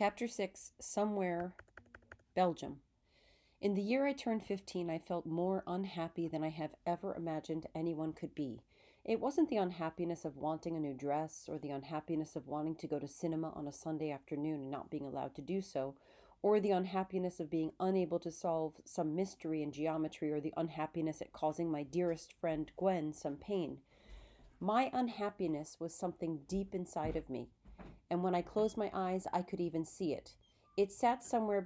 Chapter 6 Somewhere, Belgium. In the year I turned 15, I felt more unhappy than I have ever imagined anyone could be. It wasn't the unhappiness of wanting a new dress, or the unhappiness of wanting to go to cinema on a Sunday afternoon and not being allowed to do so, or the unhappiness of being unable to solve some mystery in geometry, or the unhappiness at causing my dearest friend Gwen some pain. My unhappiness was something deep inside of me, and when I closed my eyes, I could even see it. It sat somewhere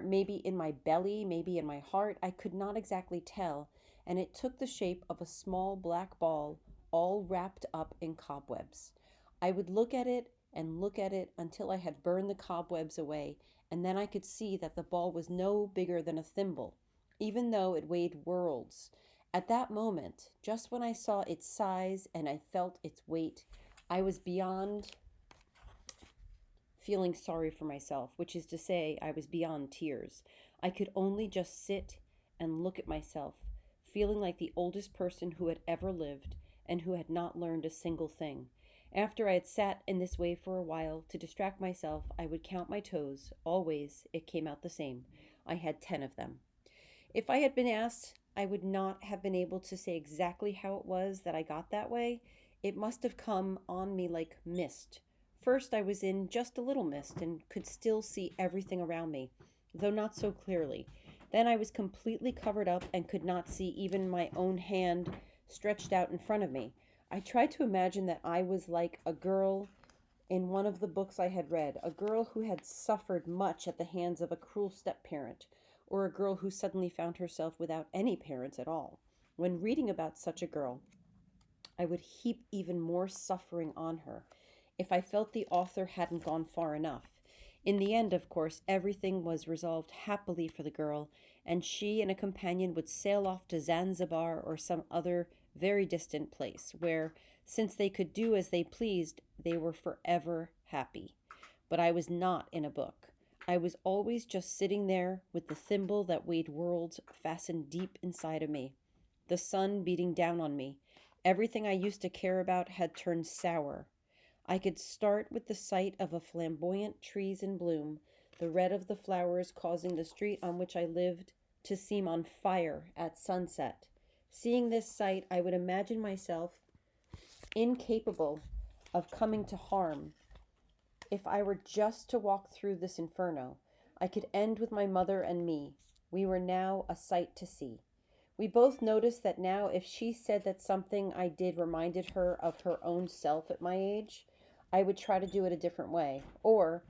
maybe in my belly, maybe in my heart, I could not exactly tell, and it took the shape of a small black ball all wrapped up in cobwebs. I would look at it and look at it until I had burned the cobwebs away, and then I could see that the ball was no bigger than a thimble, even though it weighed worlds. At that moment, just when I saw its size and I felt its weight, I was beyond feeling sorry for myself, which is to say, I was beyond tears. I could only just sit and look at myself, feeling like the oldest person who had ever lived and who had not learned a single thing. After I had sat in this way for a while, to distract myself, I would count my toes. Always it came out the same. I had 10 of them. If I had been asked, I would not have been able to say exactly how it was that I got that way. It must have come on me like mist. First, I was in just a little mist and could still see everything around me, though not so clearly. Then I was completely covered up and could not see even my own hand stretched out in front of me. I tried to imagine that I was like a girl in one of the books I had read, a girl who had suffered much at the hands of a cruel step parent, or a girl who suddenly found herself without any parents at all. When reading about such a girl, I would heap even more suffering on her if I felt the author hadn't gone far enough. In the end, of course, everything was resolved happily for the girl, and she and a companion would sail off to Zanzibar or some other very distant place, where, since they could do as they pleased, they were forever happy. But I was not in a book. I was always just sitting there with the thimble that weighed worlds fastened deep inside of me, the sun beating down on me. Everything I used to care about had turned sour. I could start with the sight of a flamboyant trees in bloom, the red of the flowers causing the street on which I lived to seem on fire at sunset. Seeing this sight, I would imagine myself incapable of coming to harm if I were just to walk through this inferno. I could end with my mother and me. We were now a sight to see. We both noticed that now, if she said that something I did reminded her of her own self at my age, I would try to do it a different way. Or,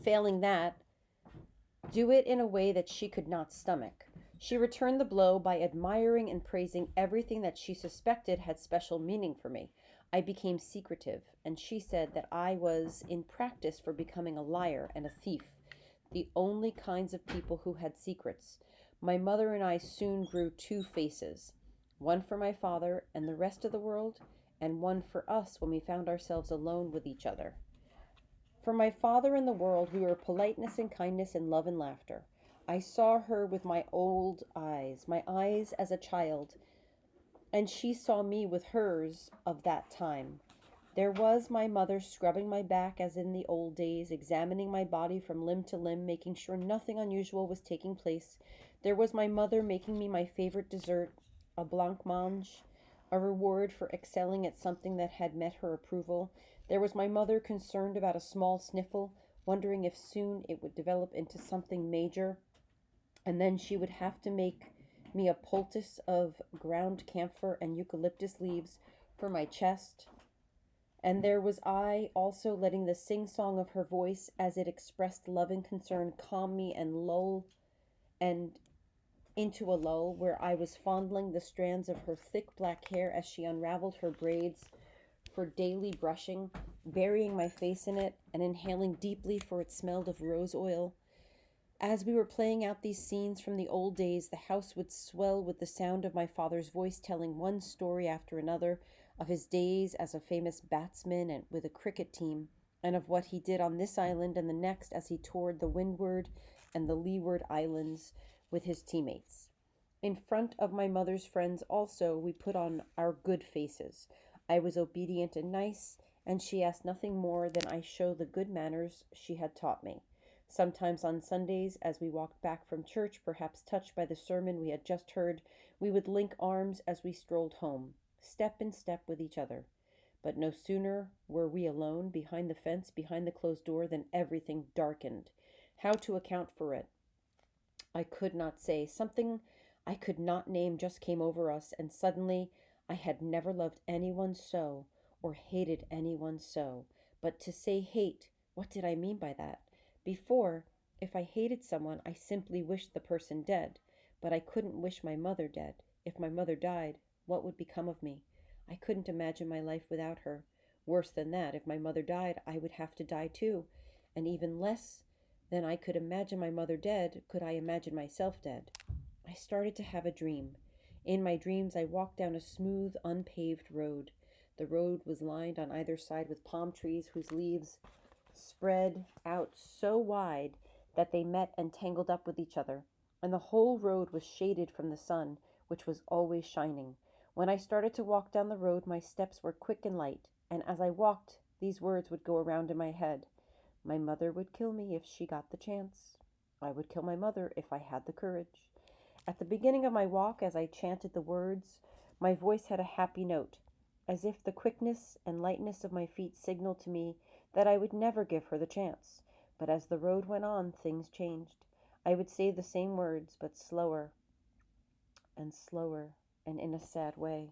failing that, do it in a way that she could not stomach. She returned the blow by admiring and praising everything that she suspected had special meaning for me. I became secretive, and she said that I was in practice for becoming a liar and a thief, the only kinds of people who had secrets. My mother and I soon grew two faces, one for my father and the rest of the world, and one for us when we found ourselves alone with each other. For my father and the world, we were politeness and kindness and love and laughter. I saw her with my old eyes, my eyes as a child, and she saw me with hers of that time. There was my mother scrubbing my back as in the old days, examining my body from limb to limb, making sure nothing unusual was taking place. There was my mother making me my favorite dessert, a blancmange, a reward for excelling at something that had met her approval. There was my mother concerned about a small sniffle, wondering if soon it would develop into something major, and then she would have to make me a poultice of ground camphor and eucalyptus leaves for my chest. And there was I also letting the sing-song of her voice as it expressed love and concern calm me and into a lull where I was fondling the strands of her thick black hair as she unraveled her braids for daily brushing, burying my face in it and inhaling deeply, for it smelled of rose oil. As we were playing out these scenes from the old days, the house would swell with the sound of my father's voice telling one story after another of his days as a famous batsman and with a cricket team, and of what he did on this island and the next as he toured the Windward and the Leeward Islands with his teammates. In front of my mother's friends also, we put on our good faces. I was obedient and nice, and she asked nothing more than I show the good manners she had taught me. Sometimes on Sundays, as we walked back from church, perhaps touched by the sermon we had just heard, we would link arms as we strolled home, step in step with each other. But no sooner were we alone, behind the fence, behind the closed door, than everything darkened. How to account for it? I could not say. Something I could not name just came over us, and suddenly I had never loved anyone so, or hated anyone so. But to say hate, what did I mean by that? Before, if I hated someone, I simply wished the person dead. But I couldn't wish my mother dead. If my mother died, what would become of me? I couldn't imagine my life without her. Worse than that, if my mother died, I would have to die too. And even less than I could imagine my mother dead, could I imagine myself dead. I started to have a dream. In my dreams, I walked down a smooth, unpaved road. The road was lined on either side with palm trees whose leaves spread out so wide that they met and tangled up with each other, and the whole road was shaded from the sun, which was always shining. When I started to walk down the road, my steps were quick and light, and as I walked, these words would go around in my head. My mother would kill me if she got the chance. I would kill my mother if I had the courage. At the beginning of my walk, as I chanted the words, my voice had a happy note, as if the quickness and lightness of my feet signaled to me that I would never give her the chance. But as the road went on, things changed. I would say the same words, but slower, and in a sad way.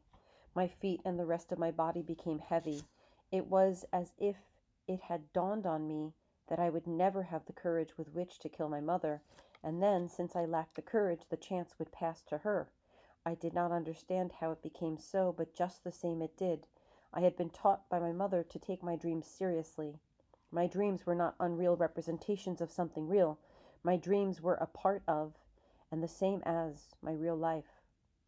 My feet and the rest of my body became heavy. It was as if it had dawned on me that I would never have the courage with which to kill my mother, and then, since I lacked the courage, the chance would pass to her. I did not understand how it became so, but just the same it did. I had been taught by my mother to take my dreams seriously. My dreams were not unreal representations of something real. My dreams were a part of, and the same as, my real life.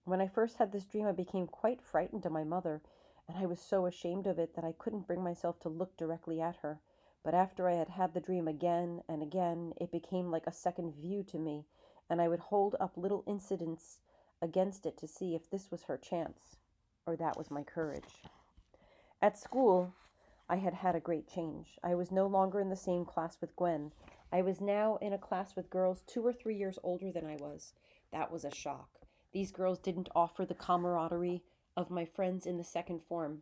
When I first had this dream, I became quite frightened of my mother, and I was so ashamed of it that I couldn't bring myself to look directly at her. But after I had had the dream again and again, it became like a second view to me, and I would hold up little incidents against it to see if this was her chance, or that was my courage. At school, I had had a great change. I was no longer in the same class with Gwen. I was now in a class with girls 2 or 3 years older than I was. That was a shock. These girls didn't offer the camaraderie of my friends in the second form.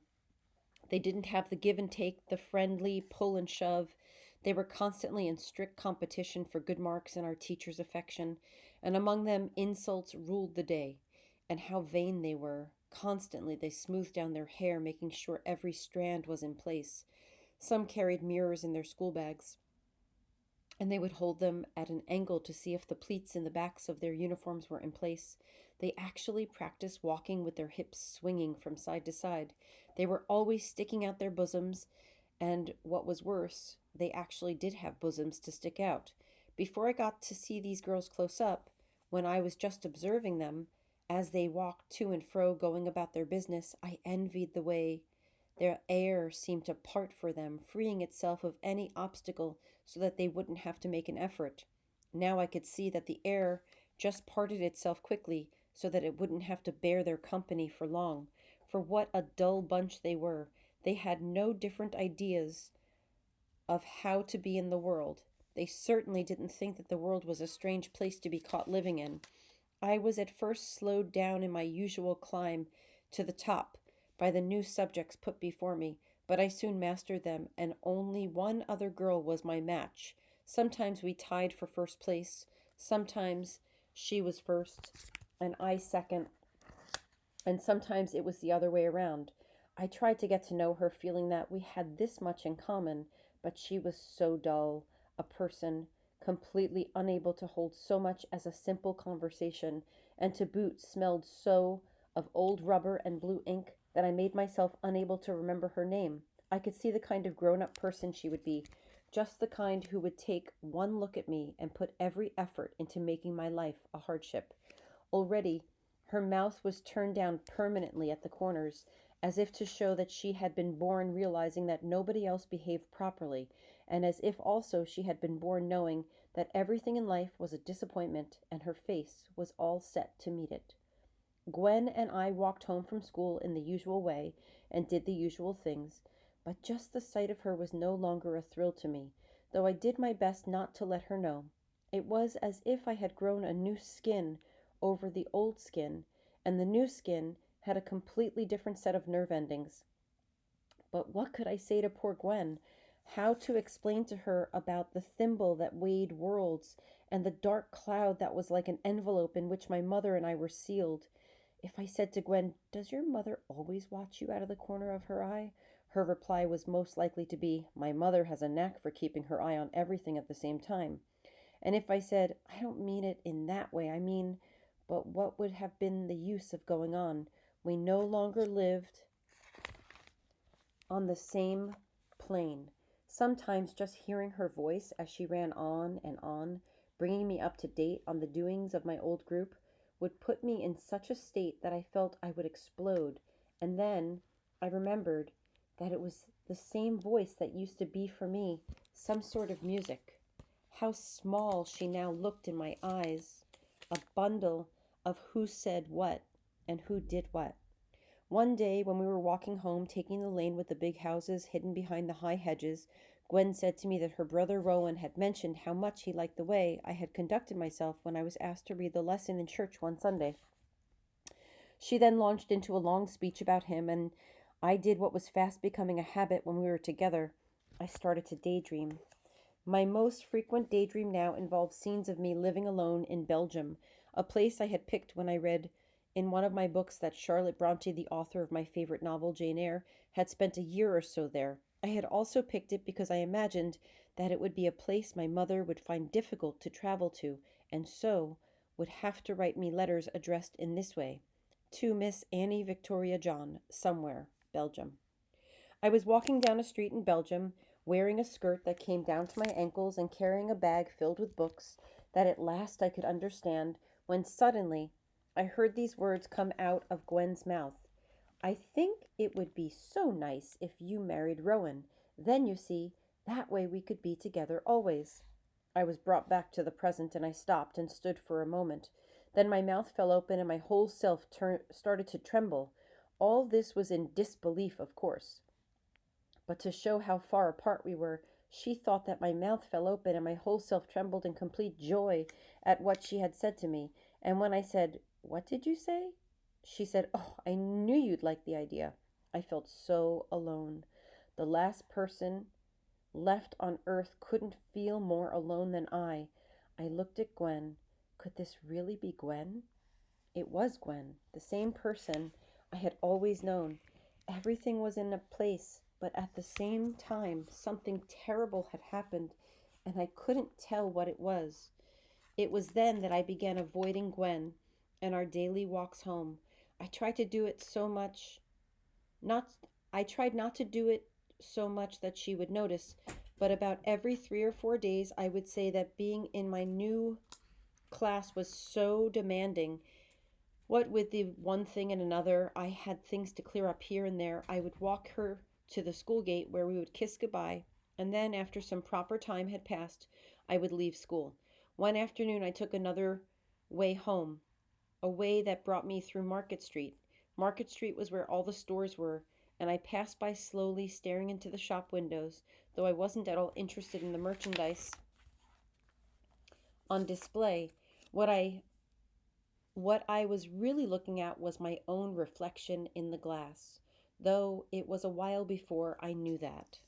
They didn't have the give and take, the friendly pull and shove. They were constantly in strict competition for good marks and our teachers' affection, and among them insults ruled the day. And how vain they were. Constantly they smoothed down their hair, making sure every strand was in place. Some carried mirrors in their school bags, and they would hold them at an angle to see if the pleats in the backs of their uniforms were in place. They actually practiced walking with their hips swinging from side to side. They were always sticking out their bosoms, and what was worse, they actually did have bosoms to stick out. Before I got to see these girls close up, when I was just observing them, as they walked to and fro going about their business, I envied the way their air seemed to part for them, freeing itself of any obstacle so that they wouldn't have to make an effort. Now I could see that the air just parted itself quickly so that it wouldn't have to bear their company for long. For what a dull bunch they were. They had no different ideas of how to be in the world. They certainly didn't think that the world was a strange place to be caught living in. I was at first slowed down in my usual climb to the top by the new subjects put before me, but I soon mastered them, and only one other girl was my match. Sometimes we tied for first place, sometimes she was first and I second, and sometimes it was the other way around. I tried to get to know her, feeling that we had this much in common, but she was so dull a person, completely unable to hold so much as a simple conversation, and to boot smelled so of old rubber and blue ink that I made myself unable to remember her name. I could see the kind of grown up person she would be, just the kind who would take one look at me and put every effort into making my life a hardship. Already, her mouth was turned down permanently at the corners, as if to show that she had been born realizing that nobody else behaved properly, and as if also she had been born knowing that everything in life was a disappointment and her face was all set to meet it. Gwen and I walked home from school in the usual way and did the usual things. but just the sight of her was no longer a thrill to me, though I did my best not to let her know. It was as if I had grown a new skin over the old skin, and the new skin had a completely different set of nerve endings. But what could I say to poor Gwen? How to explain to her about the thimble that weighed worlds and the dark cloud that was like an envelope in which my mother and I were sealed? If I said to Gwen, "Does your mother always watch you out of the corner of her eye?" her reply was most likely to be, "My mother has a knack for keeping her eye on everything at the same time." And if I said, "I don't mean it in that way, I mean," but what would have been the use of going on? We no longer lived on the same plane. Sometimes just hearing her voice as she ran on and on, bringing me up to date on the doings of my old group, would put me in such a state that I felt I would explode. And then I remembered that it was the same voice that used to be for me some sort of music. How small she now looked in my eyes, a bundle of who said what and who did what. One day, when we were walking home, taking the lane with the big houses hidden behind the high hedges, Gwen said to me that her brother Rowan had mentioned how much he liked the way I had conducted myself when I was asked to read the lesson in church one Sunday. She then launched into a long speech about him, and I did what was fast becoming a habit when we were together. I started to daydream. My most frequent daydream now involved scenes of me living alone in Belgium, a place I had picked when I read in one of my books that Charlotte Bronte, the author of my favorite novel, Jane Eyre, had spent a year or so there. I had also picked it because I imagined that it would be a place my mother would find difficult to travel to, and so would have to write me letters addressed in this way: to Miss Annie Victoria John, somewhere, Belgium. I was walking down a street in Belgium, wearing a skirt that came down to my ankles and carrying a bag filled with books that at last I could understand, when suddenly I heard these words come out of Gwen's mouth: "I think it would be so nice if you married Rowan. Then, you see, that way we could be together always." I was brought back to the present, and I stopped and stood for a moment. Then my mouth fell open and my whole self started to tremble. All this was in disbelief, of course. But to show how far apart we were, she thought that my mouth fell open and my whole self trembled in complete joy at what she had said to me. And when I said, "What did you say?" she said, "Oh, I knew you'd like the idea." I felt so alone. The last person left on earth couldn't feel more alone than I. I looked at Gwen. Could this really be Gwen? It was Gwen, the same person I had always known. Everything was in a place, but at the same time, something terrible had happened, and I couldn't tell what it was. It was then that I began avoiding Gwen and our daily walks home. I tried to do it so much, not I tried not to do it so much that she would notice, but about every 3 or 4 days I would say that being in my new class was so demanding. What with the one thing and another, I had things to clear up here and there. I would walk her to the school gate where we would kiss goodbye, and then, after some proper time had passed, I would leave school. One afternoon, I took another way home, a way that brought me through Market Street. Market Street was where all the stores were, and I passed by slowly, staring into the shop windows, though I wasn't at all interested in the merchandise on display. What I What I was really looking at was my own reflection in the glass, though it was a while before I knew that.